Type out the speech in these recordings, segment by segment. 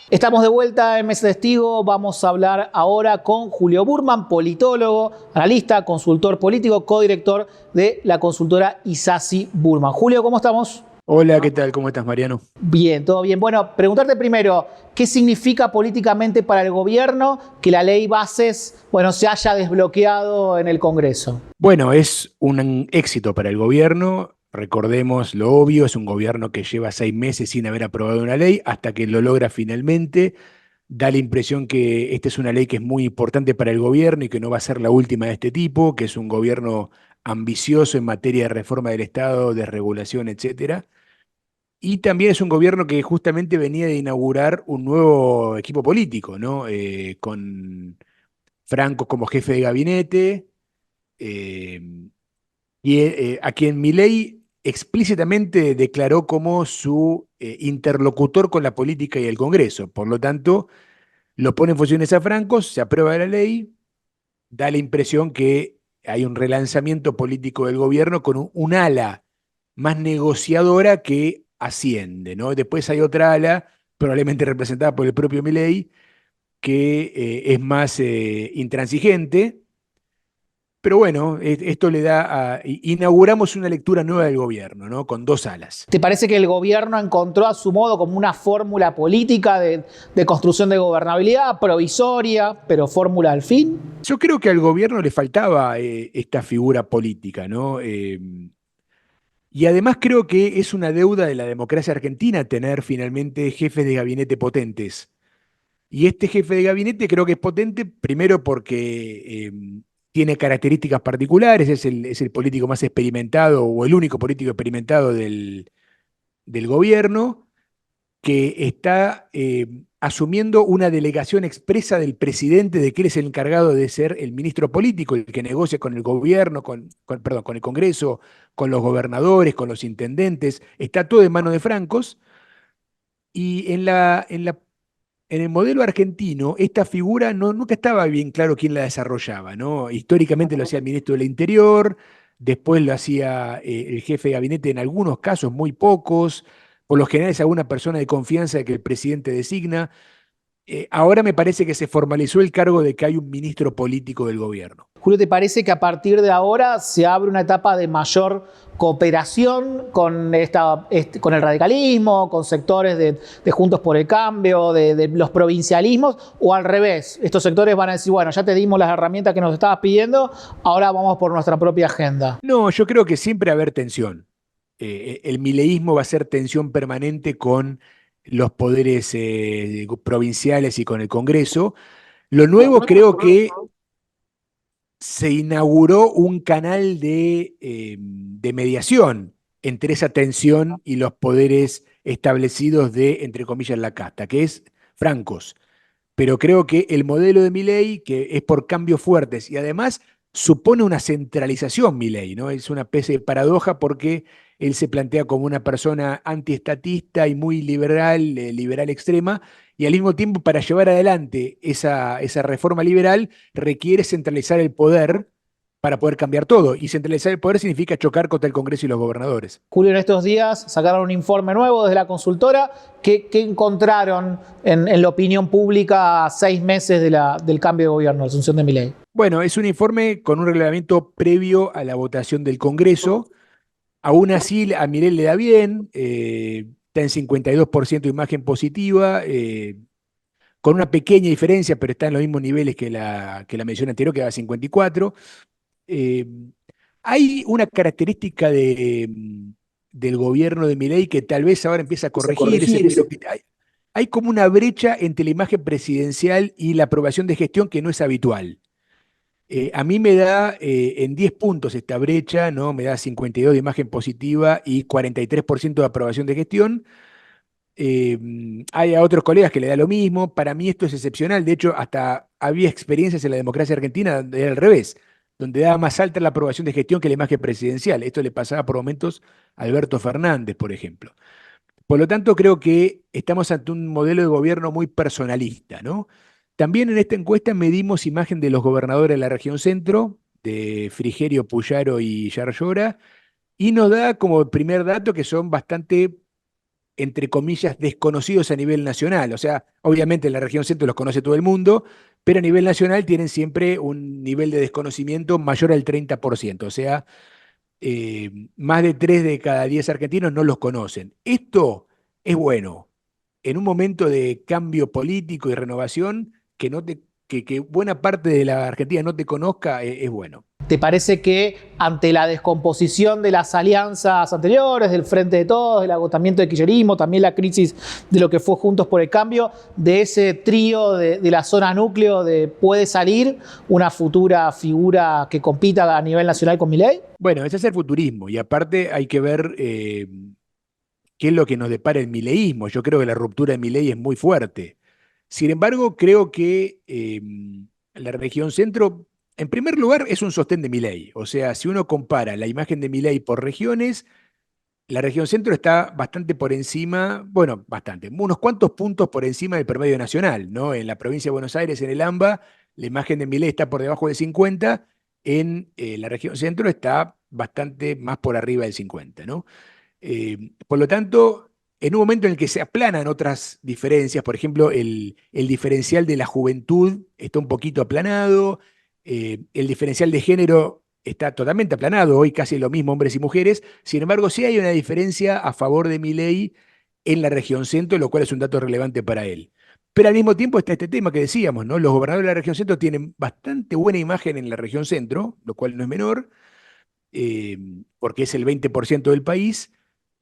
Estamos de vuelta en Mesa Testigo. Vamos a hablar ahora con Julio Burman, politólogo, analista, consultor político, codirector de la consultora Isasi Burman. Julio, ¿cómo estamos? Hola, ¿qué tal? ¿Cómo estás, Mariano? Bien, todo bien. Bueno, preguntarte primero, ¿qué significa políticamente para el gobierno que la ley Bases, se haya desbloqueado en el Congreso? Bueno, es un éxito para el gobierno. Recordemos lo obvio, es un gobierno que lleva 6 meses sin haber aprobado una ley hasta que lo logra finalmente. Da la impresión que esta es una ley que es muy importante para el gobierno y que no va a ser la última de este tipo, que es un gobierno ambicioso en materia de reforma del Estado, desregulación, etcétera. Y también es un gobierno que justamente venía de inaugurar un nuevo equipo político, ¿no? Con Franco como jefe de gabinete, eh, a quien Milei explícitamente declaró como su interlocutor con la política y el Congreso. Por lo tanto, lo pone en funciones a Franco, se aprueba la ley, da la impresión que hay un relanzamiento político del gobierno con un ala más negociadora que asciende, ¿no? Después hay otra ala, probablemente representada por el propio Milei, que es más intransigente. Pero bueno, esto le da inauguramos una lectura nueva del gobierno, ¿no? Con dos alas. ¿Te parece que el gobierno encontró a su modo como una fórmula política de construcción de gobernabilidad provisoria, pero fórmula al fin? Yo creo que al gobierno le faltaba esta figura política, ¿no? Y además creo que es una deuda de la democracia argentina tener finalmente jefes de gabinete potentes. Y este jefe de gabinete creo que es potente primero porque tiene características particulares, es el político más experimentado o el único político experimentado del gobierno, que está asumiendo una delegación expresa del presidente de que él es el encargado de ser el ministro político, el que negocia con el gobierno, perdón, con el Congreso, con los gobernadores, con los intendentes, está todo en manos de Francos. Y en el modelo argentino, esta figura nunca estaba bien claro quién la desarrollaba, ¿no? Históricamente lo hacía el ministro del Interior, después lo hacía el jefe de gabinete en algunos casos, muy pocos, por lo general es alguna persona de confianza que el presidente designa. Ahora me parece que se formalizó el cargo de que hay un ministro político del gobierno. Julio, ¿te parece que a partir de ahora se abre una etapa de mayor cooperación con el radicalismo, con sectores de Juntos por el Cambio, de los provincialismos? ¿O al revés, estos sectores van a decir, bueno, ya te dimos las herramientas que nos estabas pidiendo, ahora vamos por nuestra propia agenda? No, yo creo que siempre va a haber tensión. El mileísmo va a ser tensión permanente con los poderes provinciales y con el Congreso. Lo nuevo creo que se inauguró un canal de mediación entre esa tensión y los poderes establecidos de, entre comillas, la casta, que es Francos. Pero creo que el modelo de Milei, que es por cambios fuertes y además supone una centralización Milei, ¿no? Es una especie de paradoja porque él se plantea como una persona antiestatista y muy liberal, liberal extrema, y al mismo tiempo para llevar adelante esa reforma liberal requiere centralizar el poder para poder cambiar todo. Y centralizar el poder significa chocar contra el Congreso y los gobernadores. Julio, en estos días sacaron un informe nuevo desde la consultora. ¿Qué encontraron en la opinión pública a 6 meses del cambio de gobierno, la asunción de Milei? Bueno, es un informe con un reglamento previo a la votación del Congreso. Aún así, a Milei le da bien, está en 52% de imagen positiva, con una pequeña diferencia, pero está en los mismos niveles que la medición anterior, que era 54. Eh, Hay una característica del gobierno de Milei que tal vez ahora empieza a Empieza a corregirse, corregirse. pero que hay como una brecha entre la imagen presidencial y la aprobación de gestión que no es habitual. A mí me da en 10 puntos esta brecha, ¿no? Me da 52 de imagen positiva y 43% de aprobación de gestión. Hay a otros colegas que le da lo mismo. Para mí esto es excepcional. De hecho, hasta había experiencias en la democracia argentina donde era al revés, donde daba más alta la aprobación de gestión que la imagen presidencial. Esto le pasaba por momentos a Alberto Fernández, por ejemplo. Por lo tanto, creo que estamos ante un modelo de gobierno muy personalista, ¿no? También en esta encuesta medimos imagen de los gobernadores de la región centro, de Frigerio, Puyaro y Yarlora, y nos da como primer dato que son bastante entre comillas, desconocidos a nivel nacional. O sea, obviamente en la región centro los conoce todo el mundo, pero a nivel nacional tienen siempre un nivel de desconocimiento mayor al 30%. O sea, más de 3 de cada 10 argentinos no los conocen. Esto es bueno. En un momento de cambio político y renovación, que buena parte de la Argentina no te conozca es bueno. ¿Te parece que ante la descomposición de las alianzas anteriores, del Frente de Todos, del agotamiento del kirchnerismo, también la crisis de lo que fue Juntos por el Cambio, de ese trío de la zona núcleo puede salir una futura figura que compita a nivel nacional con Milei? Bueno, ese es el futurismo y aparte hay que ver qué es lo que nos depara el mileísmo. Yo creo que la ruptura de Milei es muy fuerte. Sin embargo, creo que la región centro, en primer lugar, es un sostén de Milei. O sea, si uno compara la imagen de Milei por regiones, la región centro está bastante por encima, bueno, bastante, unos cuantos puntos por encima del promedio nacional, ¿no? En la provincia de Buenos Aires, en el AMBA, la imagen de Milei está por debajo del 50, en la región centro está bastante más por arriba del 50, ¿no? Por lo tanto, en un momento en el que se aplanan otras diferencias, por ejemplo, el diferencial de la juventud está un poquito aplanado, el diferencial de género está totalmente aplanado, hoy casi lo mismo hombres y mujeres, sin embargo, sí hay una diferencia a favor de Milei en la región centro, lo cual es un dato relevante para él. Pero al mismo tiempo está este tema que decíamos, ¿no? Los gobernadores de la región centro tienen bastante buena imagen en la región centro, lo cual no es menor, eh, porque es el 20% del país,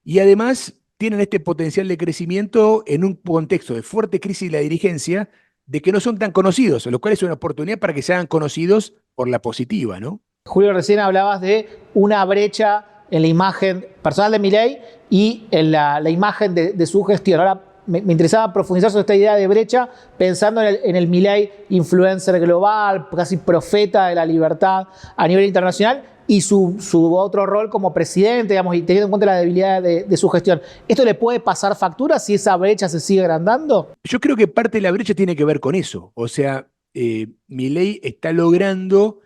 y además tienen este potencial de crecimiento en un contexto de fuerte crisis de la dirigencia, de que no son tan conocidos, lo cual es una oportunidad para que se hagan conocidos por la positiva, ¿no? Julio, recién hablabas de una brecha en la imagen personal de Milei y en la imagen de su gestión. Ahora me interesaba profundizar sobre esta idea de brecha, pensando en el Milei influencer global, casi profeta de la libertad a nivel internacional, y su otro rol como presidente, digamos, y teniendo en cuenta la debilidad de su gestión. ¿Esto le puede pasar factura si esa brecha se sigue agrandando? Yo creo que parte de la brecha tiene que ver con eso. O sea, Milei está logrando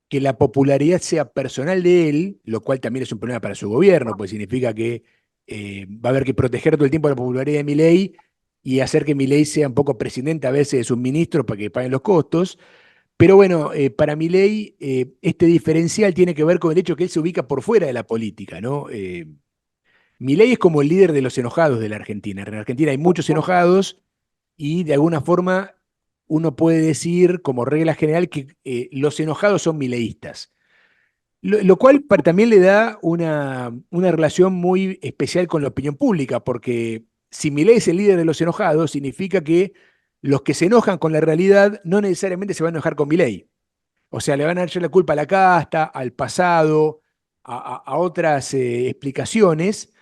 que la popularidad sea personal de él, lo cual también es un problema para su gobierno, pues significa que va a haber que proteger todo el tiempo la popularidad de Milei y hacer que Milei sea un poco presidente a veces de sus ministros para que paguen los costos. Pero bueno, para Milei este diferencial tiene que ver con el hecho que él se ubica por fuera de la política, ¿no? Milei es como el líder de los enojados de la Argentina. En Argentina hay muchos enojados y de alguna forma uno puede decir como regla general que los enojados son mileístas. Lo cual también le da una relación muy especial con la opinión pública, porque si Milei es el líder de los enojados, significa que los que se enojan con la realidad no necesariamente se van a enojar con Milei. O sea, le van a echar la culpa a la casta, al pasado, a otras explicaciones,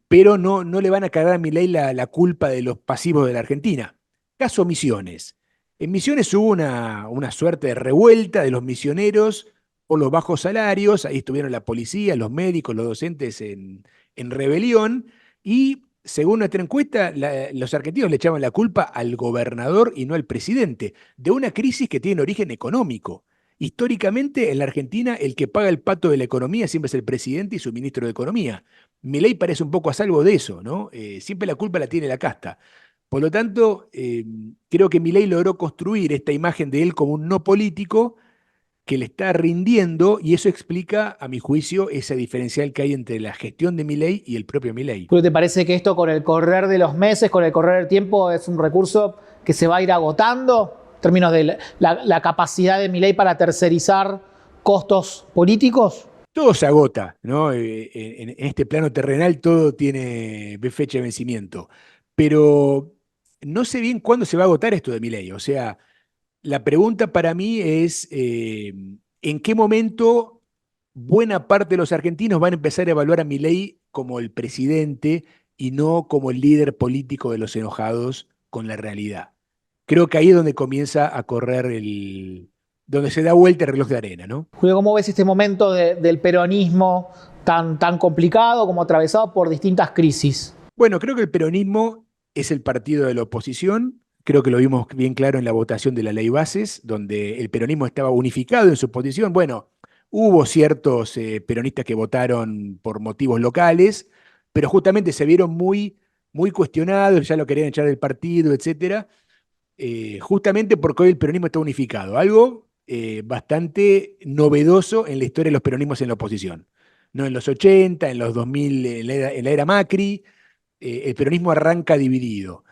pero no le van a cargar a Milei la culpa de los pasivos de la Argentina. Caso Misiones. En Misiones hubo una suerte de revuelta de los misioneros por los bajos salarios, ahí estuvieron la policía, los médicos, los docentes en rebelión, y según nuestra encuesta, los argentinos le echaban la culpa al gobernador y no al presidente, de una crisis que tiene origen económico. Históricamente, en la Argentina, el que paga el pato de la economía siempre es el presidente y su ministro de Economía. Milei parece un poco a salvo de eso, ¿no? Siempre la culpa la tiene la casta. Por lo tanto, creo que Milei logró construir esta imagen de él como un no político que le está rindiendo y eso explica, a mi juicio, ese diferencial que hay entre la gestión de Milei y el propio Milei. Julio, ¿te parece que esto con el correr de los meses, con el correr del tiempo, es un recurso que se va a ir agotando en términos de la capacidad de Milei para tercerizar costos políticos? Todo se agota, ¿no? En este plano terrenal todo tiene fecha de vencimiento, pero no sé bien cuándo se va a agotar esto de Milei. O sea, la pregunta para mí es, ¿en qué momento buena parte de los argentinos van a empezar a evaluar a Milei como el presidente y no como el líder político de los enojados con la realidad? Creo que ahí es donde comienza a correr donde se da vuelta el reloj de arena, ¿no? Julio, ¿cómo ves este momento del peronismo tan complicado, como atravesado por distintas crisis? Bueno, creo que el peronismo es el partido de la oposición. Creo que lo vimos bien claro en la votación de la ley bases, donde el peronismo estaba unificado en su posición. Bueno, hubo ciertos peronistas que votaron por motivos locales, pero justamente se vieron muy muy cuestionado, ya lo querían echar del partido, etcétera, justamente porque hoy el peronismo está unificado, algo bastante novedoso en la historia de los peronismos en la oposición. ¿No? En los 80, en los 2000, en la era Macri, el peronismo arranca dividido.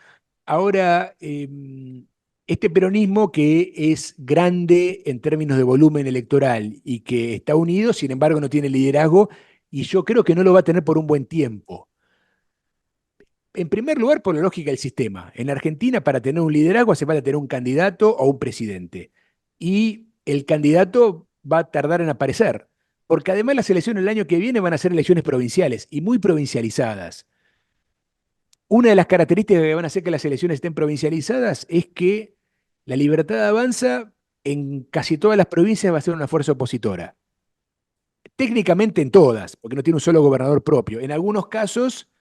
Ahora, este peronismo que es grande en términos de volumen electoral y que está unido, sin embargo, no tiene liderazgo y yo creo que no lo va a tener por un buen tiempo. En primer lugar, por la lógica del sistema. En Argentina, para tener un liderazgo, hace falta tener un candidato o un presidente. Y el candidato va a tardar en aparecer, porque además las elecciones el año que viene van a ser elecciones provinciales y muy provincializadas. Una de las características que van a hacer que las elecciones estén provincializadas es que la Libertad Avanza en casi todas las provincias va a ser una fuerza opositora. Técnicamente en todas, porque no tiene un solo gobernador propio. En algunos casos,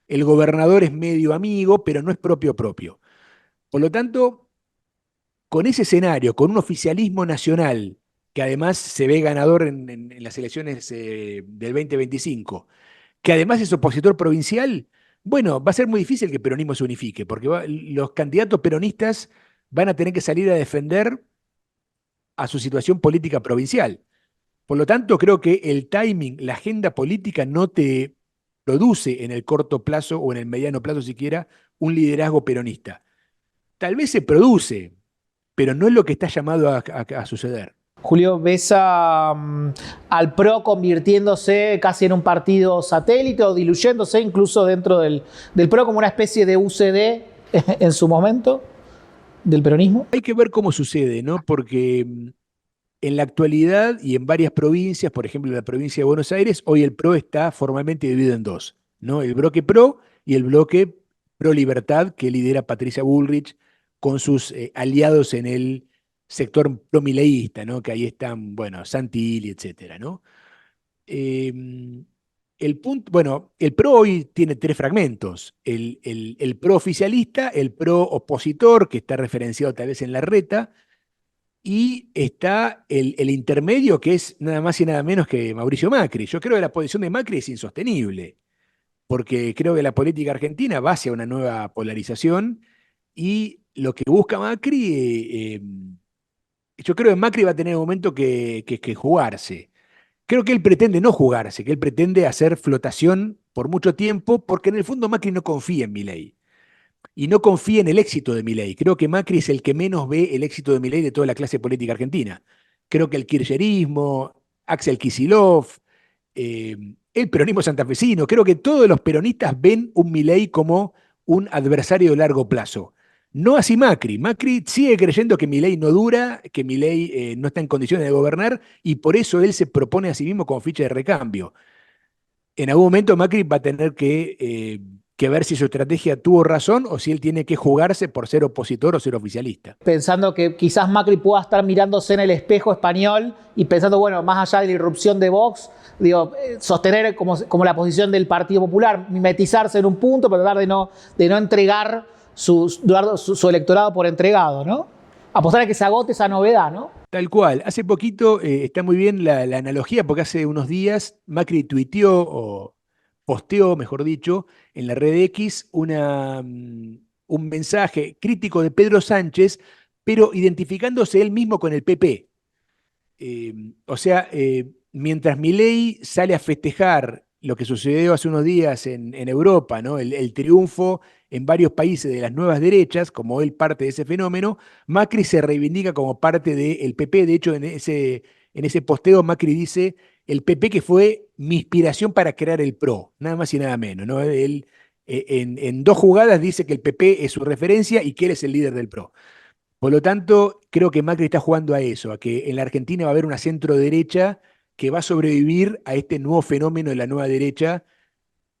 el gobernador es medio amigo, pero no es propio propio. Por lo tanto, con ese escenario, con un oficialismo nacional, que además se ve ganador en las elecciones del 2025, que además es opositor provincial, bueno, va a ser muy difícil que el peronismo se unifique, porque los candidatos peronistas van a tener que salir a defender a su situación política provincial. Por lo tanto, creo que el timing, la agenda política no te produce en el corto plazo o en el mediano plazo siquiera un liderazgo peronista. Tal vez se produce, pero no es lo que está llamado a suceder. Julio, ¿ves al PRO convirtiéndose casi en un partido satélite o diluyéndose incluso dentro del PRO como una especie de UCD en su momento del peronismo? Hay que ver cómo sucede, ¿no? Porque en la actualidad y en varias provincias, por ejemplo en la provincia de Buenos Aires, hoy el PRO está formalmente dividido en dos, ¿no? El bloque PRO y el bloque Pro Libertad que lidera Patricia Bullrich con sus aliados en el sector promileísta, ¿no? Que ahí están, bueno, Santilli, etcétera, ¿no? Eh, el punto, bueno, el PRO hoy tiene tres fragmentos: el PRO oficialista, el PRO opositor, que está referenciado tal vez en la reta, y está el intermedio, que es nada más y nada menos que Mauricio Macri. Yo creo que la posición de Macri es insostenible, porque creo que la política argentina va hacia una nueva polarización y lo que busca Macri, yo creo que Macri va a tener un momento que jugarse. Creo que él pretende no jugarse, que él pretende hacer flotación por mucho tiempo, porque en el fondo Macri no confía en Milei y no confía en el éxito de Milei. Creo que Macri es el que menos ve el éxito de Milei de toda la clase política argentina. Creo que el kirchnerismo, Axel Kicillof, el peronismo santafesino, creo que todos los peronistas ven un Milei como un adversario de largo plazo. No así Macri. Macri sigue creyendo que Milei no dura, que Milei no está en condiciones de gobernar y por eso él se propone a sí mismo como ficha de recambio. En algún momento Macri va a tener que ver si su estrategia tuvo razón o si él tiene que jugarse por ser opositor o ser oficialista. Pensando que quizás Macri pueda estar mirándose en el espejo español y pensando, bueno, más allá de la irrupción de Vox, digo, sostener como la posición del Partido Popular, mimetizarse en un punto, pero tratar de no entregar su electorado por entregado, ¿no? Apostar a que se agote esa novedad, ¿no? Tal cual. Hace poquito, está muy bien la analogía, porque hace unos días Macri tuiteó o posteó, mejor dicho, en la red X un mensaje crítico de Pedro Sánchez, pero identificándose él mismo con el PP. O sea, mientras Milei sale a festejar lo que sucedió hace unos días en Europa, ¿no? El triunfo en varios países de las nuevas derechas, como él parte de ese fenómeno, Macri se reivindica como parte del PP. De hecho, en ese posteo Macri dice el PP que fue mi inspiración para crear el PRO, nada más y nada menos, ¿no? Él en dos jugadas dice que el PP es su referencia y que él es el líder del PRO. Por lo tanto, creo que Macri está jugando a eso, a que en la Argentina va a haber una centro derecha que va a sobrevivir a este nuevo fenómeno de la nueva derecha.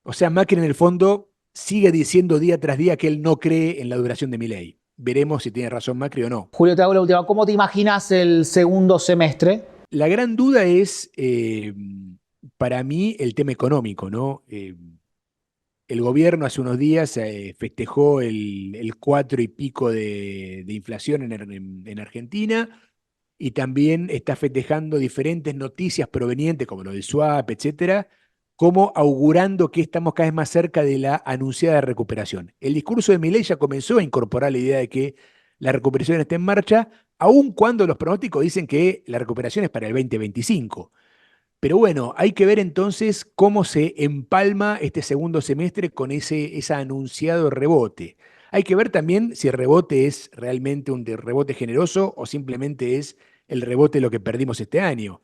O sea, Macri en el fondo sigue diciendo día tras día que él no cree en la duración de Milei. Veremos si tiene razón Macri o no. Julio, te hago la última. ¿Cómo te imaginas el segundo semestre? La gran duda es, para mí, el tema económico, ¿no? El gobierno hace unos días festejó el 4 y pico de inflación en Argentina y también está festejando diferentes noticias provenientes, como lo del swap, etcétera, como augurando que estamos cada vez más cerca de la anunciada recuperación. El discurso de Milei ya comenzó a incorporar la idea de que la recuperación está en marcha, aun cuando los pronósticos dicen que la recuperación es para el 2025. Pero bueno, hay que ver entonces cómo se empalma este segundo semestre con ese anunciado rebote. Hay que ver también si el rebote es realmente un rebote generoso o simplemente es el rebote de lo que perdimos este año.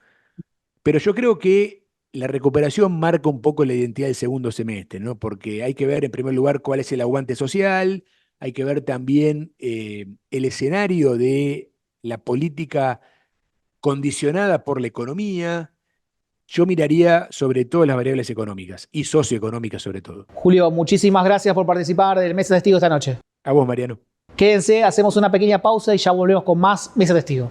Pero yo creo que la recuperación marca un poco la identidad del segundo semestre, ¿no? Porque hay que ver en primer lugar cuál es el aguante social, hay que ver también el escenario de la política condicionada por la economía. Yo miraría sobre todo las variables económicas y socioeconómicas sobre todo. Julio, muchísimas gracias por participar del Mesa Testigo esta noche. A vos, Mariano. Quédense, hacemos una pequeña pausa y ya volvemos con más Mesa Testigo.